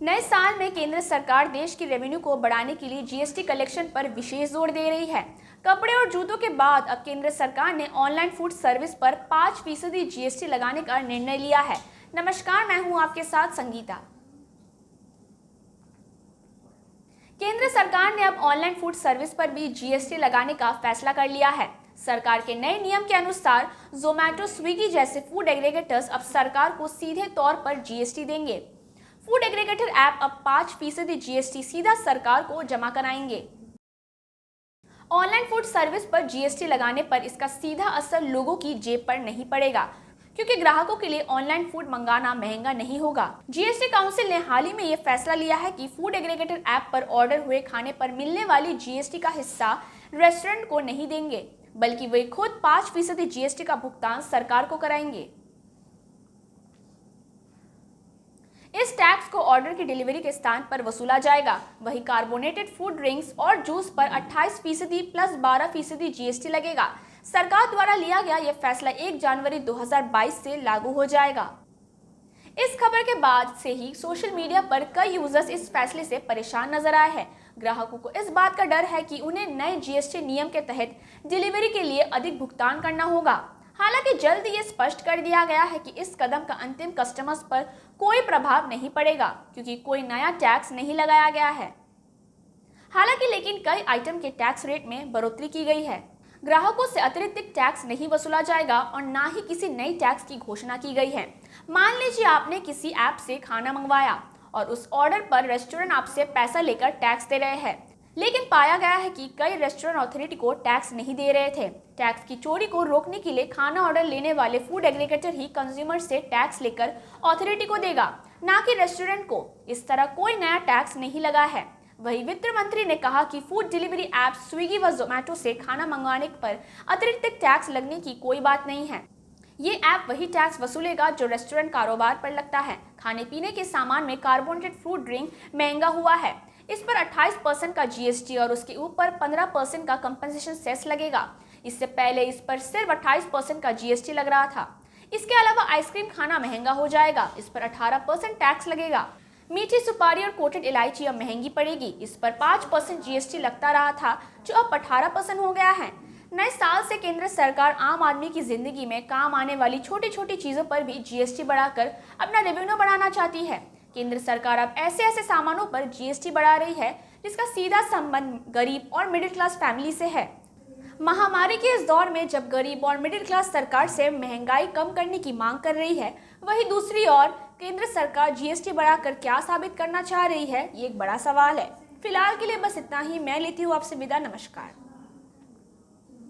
नए साल में केंद्र सरकार देश की रेवेन्यू को बढ़ाने के लिए जीएसटी कलेक्शन पर विशेष जोर दे रही है। कपड़े और जूतों के बाद अब केंद्र सरकार ने ऑनलाइन फूड सर्विस पर 5% जीएसटी लगाने का निर्णय लिया है। नमस्कार, मैं हूं आपके साथ संगीता। केंद्र सरकार ने अब ऑनलाइन फूड सर्विस पर भी जीएसटी लगाने का फैसला कर लिया है। सरकार के नए नियम के अनुसार जोमैटो, स्विगी जैसे फूड एग्रीगेटर्स अब सरकार को सीधे तौर पर जीएसटी देंगे। फूड एग्रीगेटर ऐप अब 5% जीएसटी सीधा सरकार को जमा कराएंगे। ऑनलाइन फूड सर्विस पर जीएसटी लगाने पर इसका सीधा असर लोगों की जेब पर नहीं पड़ेगा, क्योंकि ग्राहकों के लिए ऑनलाइन फूड मंगाना महंगा नहीं होगा। जीएसटी काउंसिल ने हाल ही में यह फैसला लिया है कि फूड एग्रीगेटर ऐप पर ऑर्डर हुए खाने पर मिलने वाली जीएसटी का हिस्सा रेस्टोरेंट को नहीं देंगे, बल्कि वे खुद 5% जीएसटी का भुगतान सरकार को कराएंगे। इस टैक्स को ऑर्डर की डिलीवरी के स्थान पर वसूला जाएगा। वही कार्बोनेटेड फूड ड्रिंक्स और जूस पर 28% प्लस 12% जीएसटी लगेगा। सरकार द्वारा लिया गया यह फैसला 1 जनवरी 2022 से लागू हो जाएगा। इस खबर के बाद से ही सोशल मीडिया पर कई यूजर्स इस फैसले से परेशान नजर आए हैं। ग्राहकों को इस बात का डर है कि उन्हें नए जीएसटी नियम के तहत डिलीवरी के लिए अधिक भुगतान करना होगा। हालांकि जल्द ये स्पष्ट कर दिया गया है कि इस कदम का अंतिम कस्टमर्स पर कोई प्रभाव नहीं पड़ेगा, क्योंकि कोई नया टैक्स नहीं लगाया गया है। हालांकि लेकिन कई आइटम के टैक्स रेट में बढ़ोतरी की गई है। ग्राहकों से अतिरिक्त टैक्स नहीं वसूला जाएगा और ना ही किसी नई टैक्स की घोषणा की गई है। मान लीजिए आपने किसी ऐप से खाना मंगवाया और उस ऑर्डर पर रेस्टोरेंट आपसे पैसा लेकर टैक्स दे रहे हैं, लेकिन पाया गया है कि कई रेस्टोरेंट अथॉरिटी को टैक्स नहीं दे रहे थे। टैक्स की चोरी को रोकने के लिए खाना ऑर्डर लेने वाले फूड एग्रीगेटर ही कंज्यूमर से टैक्स लेकर अथॉरिटी को देगा, ना कि रेस्टोरेंट को। इस तरह कोई नया टैक्स नहीं लगा है। वही वित्त मंत्री ने कहा कि फूड डिलीवरी ऐप स्विगी व जोमैटो से खाना मंगवाने पर अतिरिक्त टैक्स लगने की कोई बात नहीं है। ये ऐप वही टैक्स वसूलेगा जो रेस्टोरेंट कारोबार पर लगता है। खाने पीने के सामान में कार्बोनेटेड फूड ड्रिंक महंगा हुआ है, इस पर 28% का जीएसटी और उसके ऊपर 15% का कंपनसेशन सेस लगेगा। इससे पहले इस पर सिर्फ 28% का जीएसटी लग रहा था। इसके अलावा आइसक्रीम खाना महंगा हो जाएगा, इस पर 18% टैक्स लगेगा। मीठी सुपारी और कोटेड इलायची अब महंगी पड़ेगी, इस पर 5% जीएसटी लगता रहा था, जो अब 18% हो गया है। नए साल से केंद्र सरकार आम आदमी की जिंदगी में काम आने वाली छोटी छोटी चीजों पर भी जीएसटी बढ़ाकर अपना रेवेन्यू बढ़ाना चाहती है। केंद्र सरकार अब ऐसे सामानों पर जीएसटी बढ़ा रही है जिसका सीधा संबंध गरीब और मिडिल क्लास फैमिली से है। महामारी के इस दौर में जब गरीब और मिडिल क्लास सरकार से महंगाई कम करने की मांग कर रही है, वहीं दूसरी ओर केंद्र सरकार जीएसटी बढ़ाकर क्या साबित करना चाह रही है, ये एक बड़ा सवाल है। फिलहाल के लिए बस इतना ही। मैं लेती हूँ आपसे विदा। नमस्कार।